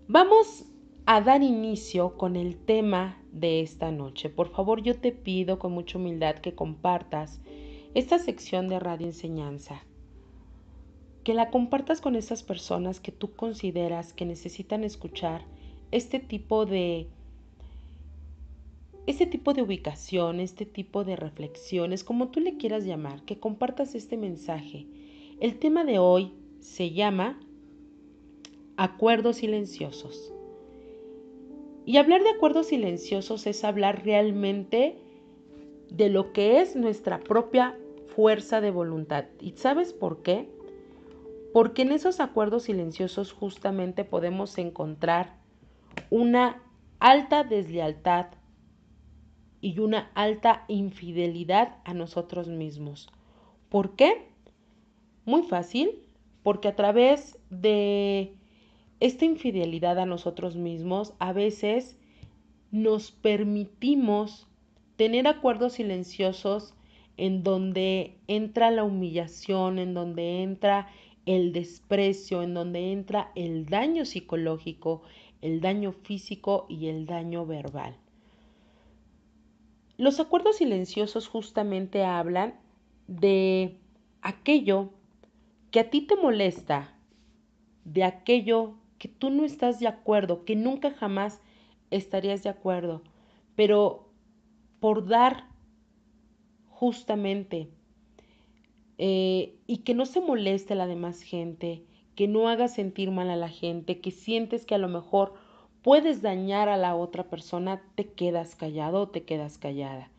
Vamos a dar inicio con el tema de esta noche. Por favor, yo te pido con mucha humildad que compartas esta sección de Radio Enseñanza, que la compartas con esas personas que tú consideras que necesitan escuchar este tipo de ubicación, este tipo de reflexiones, como tú le quieras llamar, que compartas este mensaje. El tema de hoy se llama acuerdos silenciosos. Y hablar de acuerdos silenciosos es hablar realmente de lo que es nuestra propia fuerza de voluntad. ¿Y sabes por qué? Porque en esos acuerdos silenciosos justamente podemos encontrar una alta deslealtad y una alta infidelidad a nosotros mismos. ¿Por qué? Muy fácil, porque a través de esta infidelidad a nosotros mismos, a veces nos permitimos tener acuerdos silenciosos en donde entra la humillación, en donde entra el desprecio, en donde entra el daño psicológico, el daño físico y el daño verbal. Los acuerdos silenciosos justamente hablan de aquello que a ti te molesta, de aquello que tú no estás de acuerdo, que nunca jamás estarías de acuerdo, pero por dar justamente y que no se moleste la demás gente, que no haga sentir mal a la gente, que sientes que a lo mejor puedes dañar a la otra persona, te quedas callado o te quedas callada.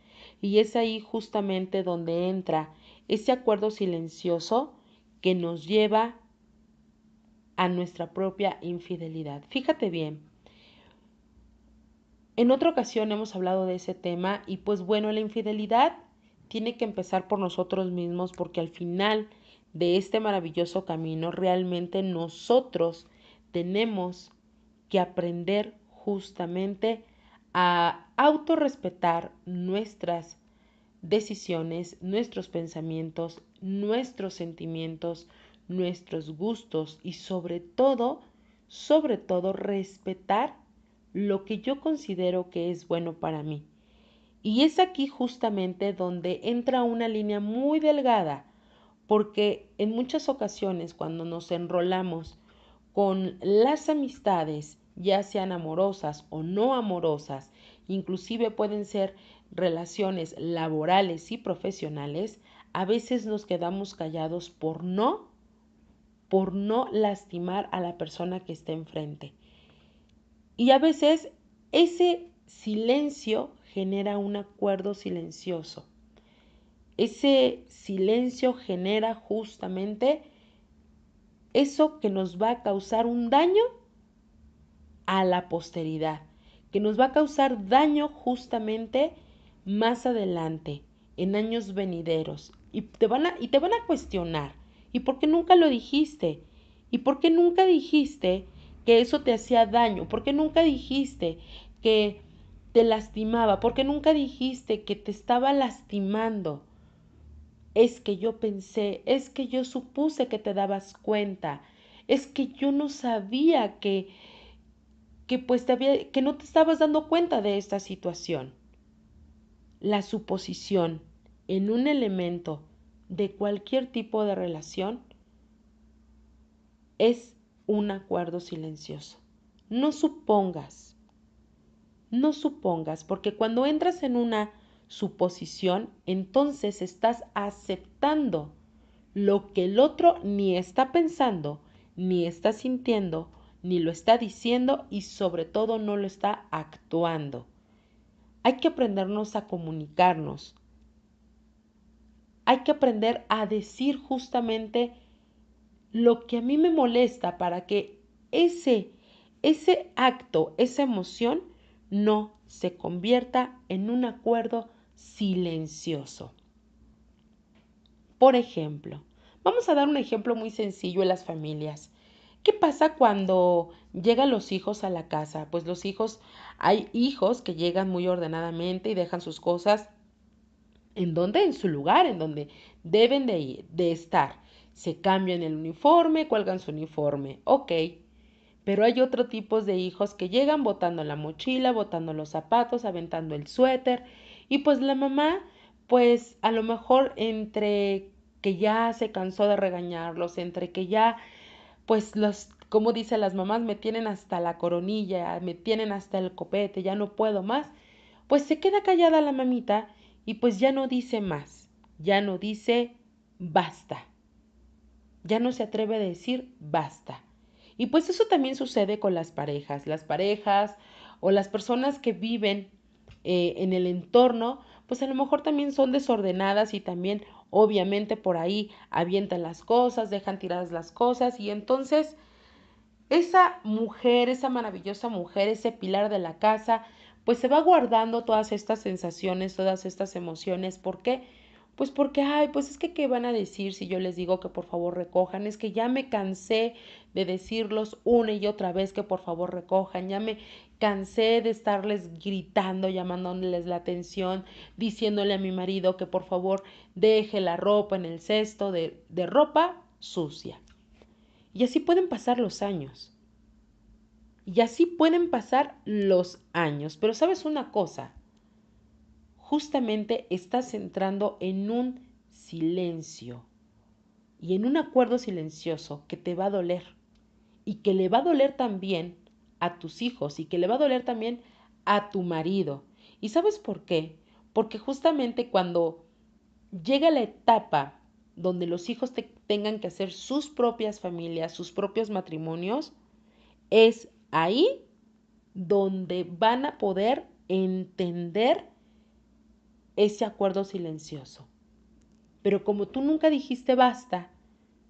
Y es ahí justamente donde entra ese acuerdo silencioso que nos lleva a nuestra propia infidelidad. Fíjate bien, en otra ocasión hemos hablado de ese tema y pues bueno, la infidelidad tiene que empezar por nosotros mismos porque al final de este maravilloso camino realmente nosotros tenemos que aprender justamente a autorrespetar nuestras decisiones, nuestros pensamientos, nuestros sentimientos, nuestros gustos y sobre todo respetar lo que yo considero que es bueno para mí. Y es aquí justamente donde entra una línea muy delgada, porque en muchas ocasiones cuando nos enrolamos con las amistades, ya sean amorosas o no amorosas, inclusive pueden ser relaciones laborales y profesionales, a veces nos quedamos callados por no lastimar a la persona que está enfrente. Y a veces ese silencio genera un acuerdo silencioso. Ese silencio genera justamente eso que nos va a causar un daño a la posteridad, que nos va a causar daño justamente más adelante, en años venideros. Y te van a cuestionar. ¿Y por qué nunca lo dijiste? ¿Y por qué nunca dijiste que eso te hacía daño? ¿Por qué nunca dijiste que te lastimaba? ¿Por qué nunca dijiste que te estaba lastimando? Es que yo pensé, es que yo supuse que te dabas cuenta, es que yo no sabía que no te estabas dando cuenta de esta situación. La suposición en un elemento de cualquier tipo de relación es un acuerdo silencioso. No supongas, no supongas, porque cuando entras en una suposición, entonces estás aceptando lo que el otro ni está pensando, ni está sintiendo, ni lo está diciendo y sobre todo no lo está actuando. Hay que aprendernos a comunicarnos. Hay que aprender a decir justamente lo que a mí me molesta para que ese acto, esa emoción, no se convierta en un acuerdo silencioso. Por ejemplo, vamos a dar un ejemplo muy sencillo en las familias. ¿Qué pasa cuando llegan los hijos a la casa? Pues hay hijos que llegan muy ordenadamente y dejan sus cosas en donde, en su lugar, en donde deben de estar. Se cambian el uniforme, cuelgan su uniforme, ok. Pero hay otro tipo de hijos que llegan botando la mochila, botando los zapatos, aventando el suéter y pues la mamá pues a lo mejor entre que ya se cansó de regañarlos, entre que ya pues como dicen las mamás, me tienen hasta la coronilla, me tienen hasta el copete, ya no puedo más, pues se queda callada la mamita y pues ya no dice más, ya no dice basta, ya no se atreve a decir basta. Y pues eso también sucede con las parejas o las personas que viven en el entorno, pues a lo mejor también son desordenadas y también obviamente por ahí avientan las cosas, dejan tiradas las cosas y entonces esa mujer, esa maravillosa mujer, ese pilar de la casa, pues se va guardando todas estas sensaciones, todas estas emociones. ¿Por qué? Pues porque, ay, pues es que ¿qué van a decir si yo les digo que por favor recojan? Es que ya me cansé de decirlos una y otra vez que por favor recojan, ya me cansé de estarles gritando, llamándoles la atención, diciéndole a mi marido que por favor deje la ropa en el cesto de ropa sucia. Y así pueden pasar los años. Y así pueden pasar los años. Pero sabes una cosa, justamente estás entrando en un silencio y en un acuerdo silencioso que te va a doler y que le va a doler también a tus hijos y que le va a doler también a tu marido. ¿Y sabes por qué? Porque justamente cuando llega la etapa donde los hijos tengan que hacer sus propias familias, sus propios matrimonios, es ahí donde van a poder entender ese acuerdo silencioso. Pero como tú nunca dijiste basta,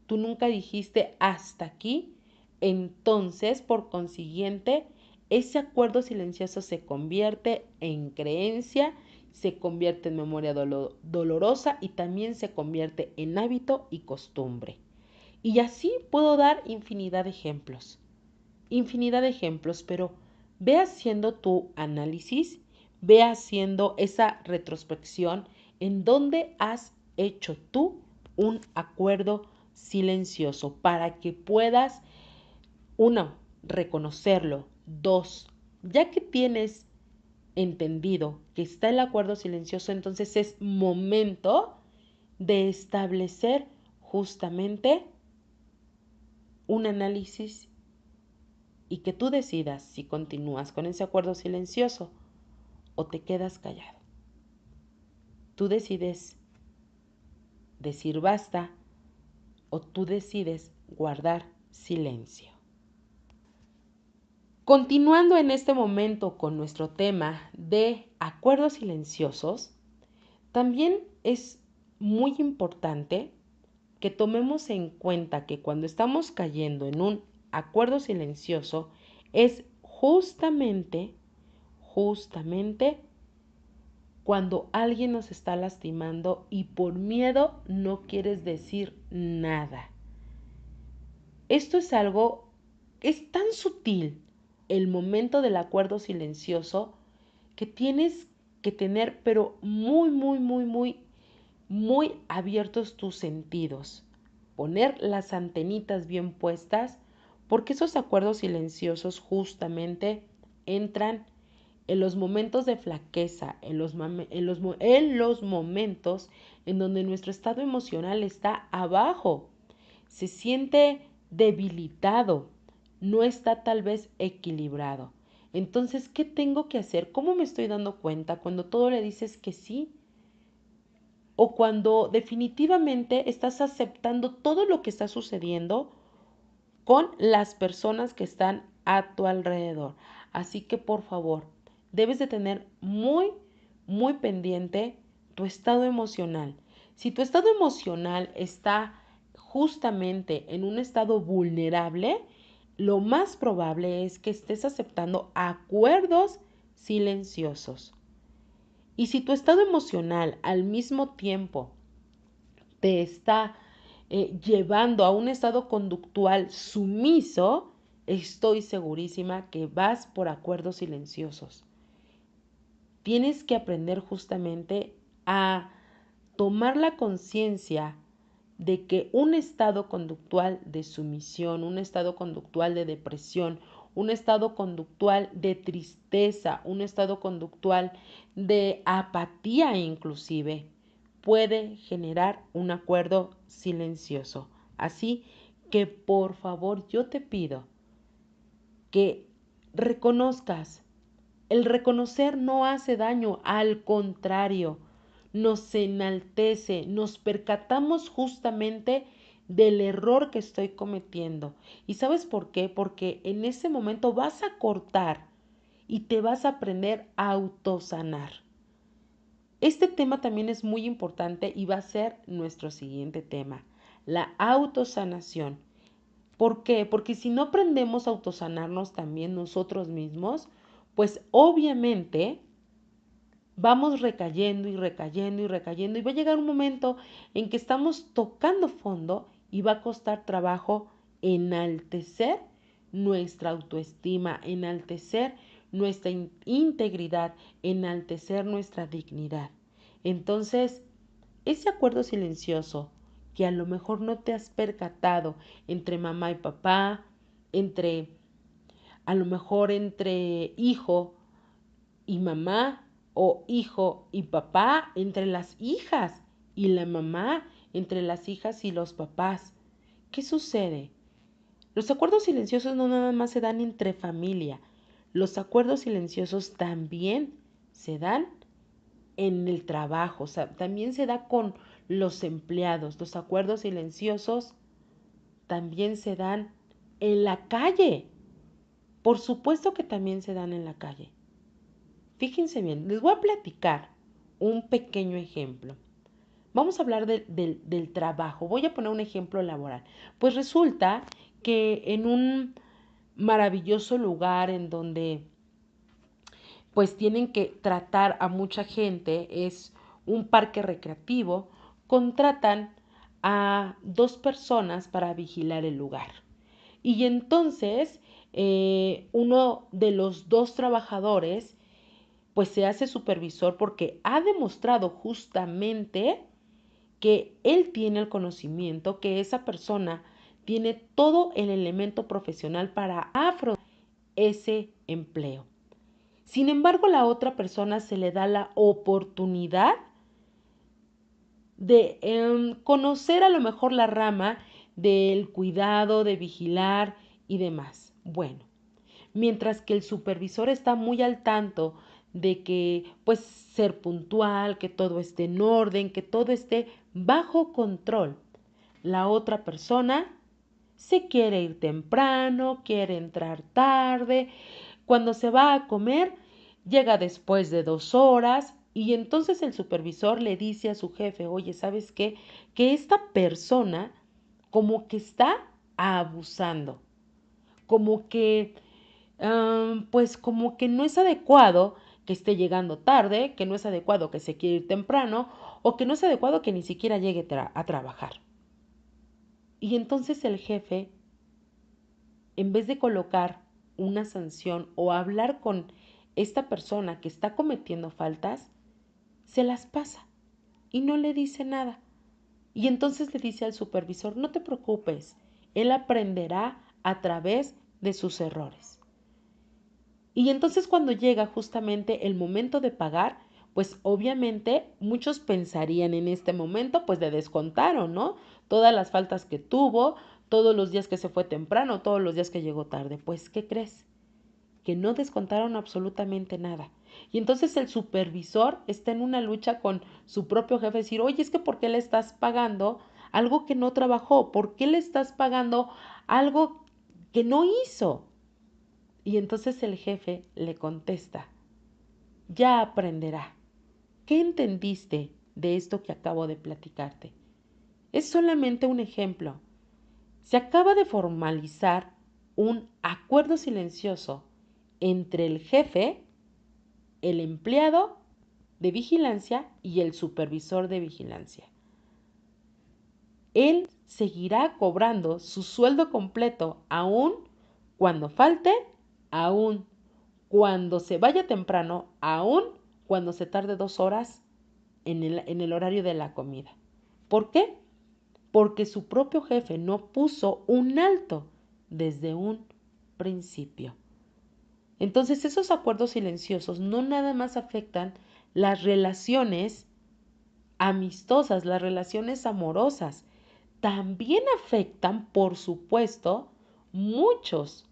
tú nunca dijiste hasta aquí, entonces por consiguiente ese acuerdo silencioso se convierte en creencia, se convierte en memoria dolorosa y también se convierte en hábito y costumbre. Y así puedo dar infinidad de ejemplos, pero ve haciendo tu análisis, ve haciendo esa retrospección en donde has hecho tú un acuerdo silencioso para que puedas, uno, reconocerlo, dos, ya que tienes entendido que está el acuerdo silencioso, entonces es momento de establecer justamente un análisis y que tú decidas si continúas con ese acuerdo silencioso o te quedas callado. Tú decides decir basta o tú decides guardar silencio. Continuando en este momento con nuestro tema de acuerdos silenciosos, también es muy importante que tomemos en cuenta que cuando estamos cayendo en un acuerdo silencioso es justamente cuando alguien nos está lastimando y por miedo no quieres decir nada. Esto es algo, es tan sutil el momento del acuerdo silencioso que tienes que tener, pero muy abiertos tus sentidos. Poner las antenitas bien puestas, porque esos acuerdos silenciosos justamente entran en los momentos de flaqueza, en los momentos en donde nuestro estado emocional está abajo, se siente debilitado, no está tal vez equilibrado. Entonces, ¿qué tengo que hacer? ¿Cómo me estoy dando cuenta cuando todo le dices que sí? O cuando definitivamente estás aceptando todo lo que está sucediendo con las personas que están a tu alrededor. Así que por favor, debes de tener muy pendiente tu estado emocional. Si tu estado emocional está justamente en un estado vulnerable, lo más probable es que estés aceptando acuerdos silenciosos. Y si tu estado emocional al mismo tiempo te está llevando a un estado conductual sumiso, estoy segurísima que vas por acuerdos silenciosos. Tienes que aprender justamente a tomar la conciencia de que un estado conductual de sumisión, un estado conductual de depresión, un estado conductual de tristeza, un estado conductual de apatía inclusive, puede generar un acuerdo silencioso. Así que por favor yo te pido que reconozcas. El reconocer no hace daño, al contrario, nos enaltece, nos percatamos justamente del error que estoy cometiendo. ¿Y sabes por qué? Porque en ese momento vas a cortar y te vas a aprender a autosanar. Este tema también es muy importante y va a ser nuestro siguiente tema, la autosanación. ¿Por qué? Porque si no aprendemos a autosanarnos también nosotros mismos, pues obviamente vamos recayendo y recayendo y recayendo y va a llegar un momento en que estamos tocando fondo y va a costar trabajo enaltecer nuestra autoestima, enaltecer nuestra integridad, enaltecer nuestra dignidad. Entonces, ese acuerdo silencioso que a lo mejor no te has percatado entre mamá y papá, entre a lo mejor entre hijo y mamá o hijo y papá, entre las hijas y la mamá, entre las hijas y los papás. ¿Qué sucede? Los acuerdos silenciosos no nada más se dan entre familia, los acuerdos silenciosos también se dan en el trabajo, o sea, también se da con los empleados. Los acuerdos silenciosos también se dan en la calle. Por supuesto que también se dan en la calle. Fíjense bien, les voy a platicar un pequeño ejemplo. Vamos a hablar del trabajo. Voy a poner un ejemplo laboral. Pues resulta que en un maravilloso lugar en donde pues tienen que tratar a mucha gente, es un parque recreativo, contratan a 2 personas para vigilar el lugar. Y entonces uno de los 2 trabajadores pues se hace supervisor porque ha demostrado justamente que él tiene el conocimiento, que esa persona tiene todo el elemento profesional para afrontar ese empleo. Sin embargo, a la otra persona se le da la oportunidad de conocer a lo mejor la rama del cuidado, de vigilar y demás. Bueno, mientras que el supervisor está muy al tanto de que pues ser puntual, que todo esté en orden, que todo esté bajo control. La otra persona se quiere ir temprano, quiere entrar tarde, cuando se va a comer llega después de 2 horas y entonces el supervisor le dice a su jefe, oye, ¿sabes qué? Que esta persona como que está abusando, como que pues como que no es adecuado que esté llegando tarde, que no es adecuado que se quiera ir temprano o que no es adecuado que ni siquiera llegue a trabajar. Y entonces el jefe, en vez de colocar una sanción o hablar con esta persona que está cometiendo faltas, se las pasa y no le dice nada. Y entonces le dice al supervisor, no te preocupes, él aprenderá a través de sus errores. Y entonces cuando llega justamente el momento de pagar, pues obviamente muchos pensarían en este momento pues de descontaron, ¿no? Todas las faltas que tuvo, todos los días que se fue temprano, todos los días que llegó tarde. Pues, ¿qué crees? Que no descontaron absolutamente nada. Y entonces el supervisor está en una lucha con su propio jefe, decir, oye, es que ¿por qué le estás pagando algo que no trabajó? ¿Por qué le estás pagando algo que no hizo? Y entonces el jefe le contesta, ya aprenderá. ¿Qué entendiste de esto que acabo de platicarte? Es solamente un ejemplo. Se acaba de formalizar un acuerdo silencioso entre el jefe, el empleado de vigilancia y el supervisor de vigilancia. Él seguirá cobrando su sueldo completo aún cuando falte, aún cuando se vaya temprano, aún cuando se tarde 2 horas en el horario de la comida. ¿Por qué? porque su propio jefe no puso un alto desde un principio. Entonces esos acuerdos silenciosos no nada más afectan las relaciones amistosas, las relaciones amorosas, también afectan, por supuesto, muchos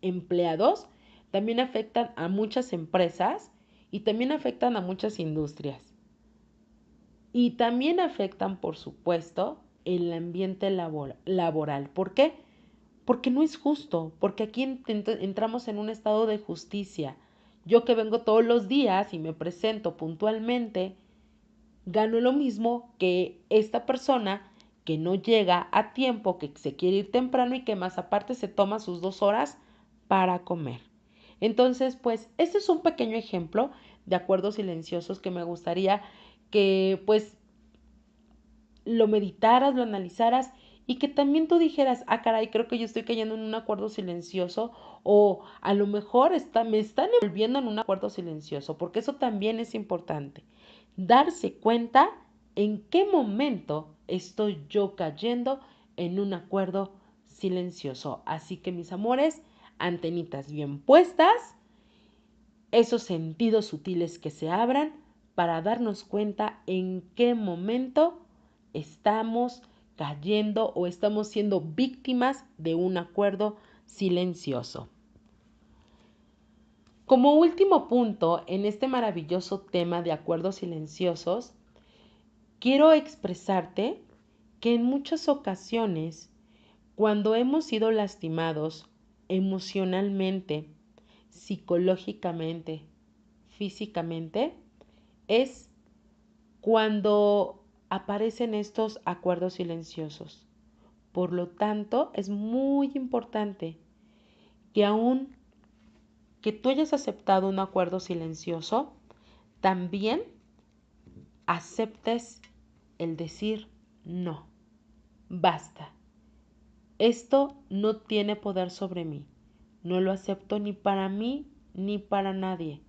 empleados, también afectan a muchas empresas y también afectan a muchas industrias. Y también afectan, por supuesto, el ambiente laboral. ¿Por qué? Porque no es justo, porque aquí entramos en un estado de justicia. Yo que vengo todos los días y me presento puntualmente, gano lo mismo que esta persona que no llega a tiempo, que se quiere ir temprano y que más aparte se toma sus 2 horas para comer. Entonces, pues, este es un pequeño ejemplo de acuerdos silenciosos que me gustaría que, pues, lo meditaras, lo analizaras y que también tú dijeras, ah, caray, creo que yo estoy cayendo en un acuerdo silencioso o a lo mejor me están envolviendo en un acuerdo silencioso, porque eso también es importante. Darse cuenta en qué momento estoy yo cayendo en un acuerdo silencioso. Así que mis amores, antenitas bien puestas, esos sentidos sutiles que se abran para darnos cuenta en qué momento estamos cayendo o estamos siendo víctimas de un acuerdo silencioso. Como último punto en este maravilloso tema de acuerdos silenciosos, quiero expresarte que en muchas ocasiones, cuando hemos sido lastimados emocionalmente, psicológicamente, físicamente, es cuando aparecen estos acuerdos silenciosos. Por lo tanto, es muy importante que aun que tú hayas aceptado un acuerdo silencioso, también aceptes el decir no, basta. Esto no tiene poder sobre mí. No lo acepto ni para mí ni para nadie.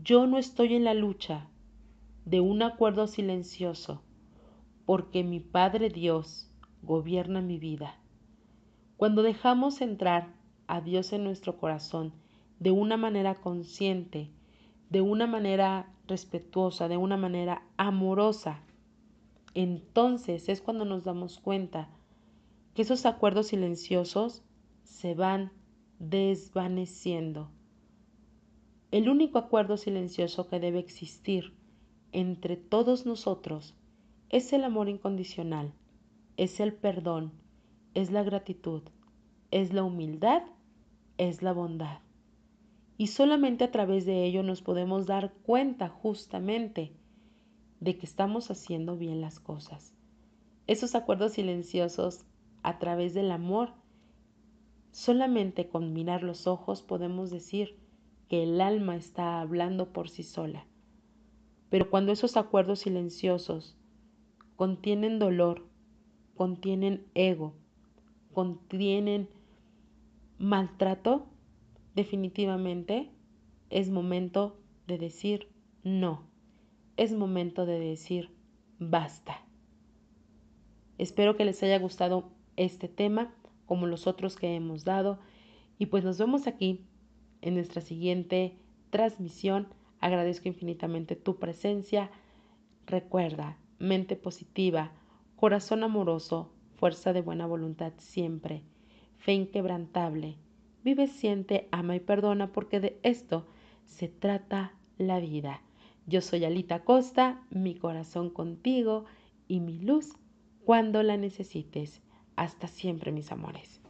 Yo no estoy en la lucha de un acuerdo silencioso porque mi Padre Dios gobierna mi vida. Cuando dejamos entrar a Dios en nuestro corazón de una manera consciente, de una manera respetuosa, de una manera amorosa, entonces es cuando nos damos cuenta que esos acuerdos silenciosos se van desvaneciendo. El único acuerdo silencioso que debe existir entre todos nosotros es el amor incondicional, es el perdón, es la gratitud, es la humildad, es la bondad. Y solamente a través de ello nos podemos dar cuenta justamente de que estamos haciendo bien las cosas. Esos acuerdos silenciosos a través del amor, solamente con mirar los ojos podemos decir que el alma está hablando por sí sola. Pero cuando esos acuerdos silenciosos contienen dolor, contienen ego, contienen maltrato, definitivamente es momento de decir no. Es momento de decir basta. Espero que les haya gustado este tema como los otros que hemos dado y pues nos vemos aquí en nuestra siguiente transmisión. Agradezco infinitamente tu presencia. Recuerda, mente positiva, corazón amoroso, fuerza de buena voluntad siempre, fe inquebrantable. Vive, siente, ama y perdona porque de esto se trata la vida. Yo soy Alita Costa, mi corazón contigo y mi luz cuando la necesites. Hasta siempre, mis amores.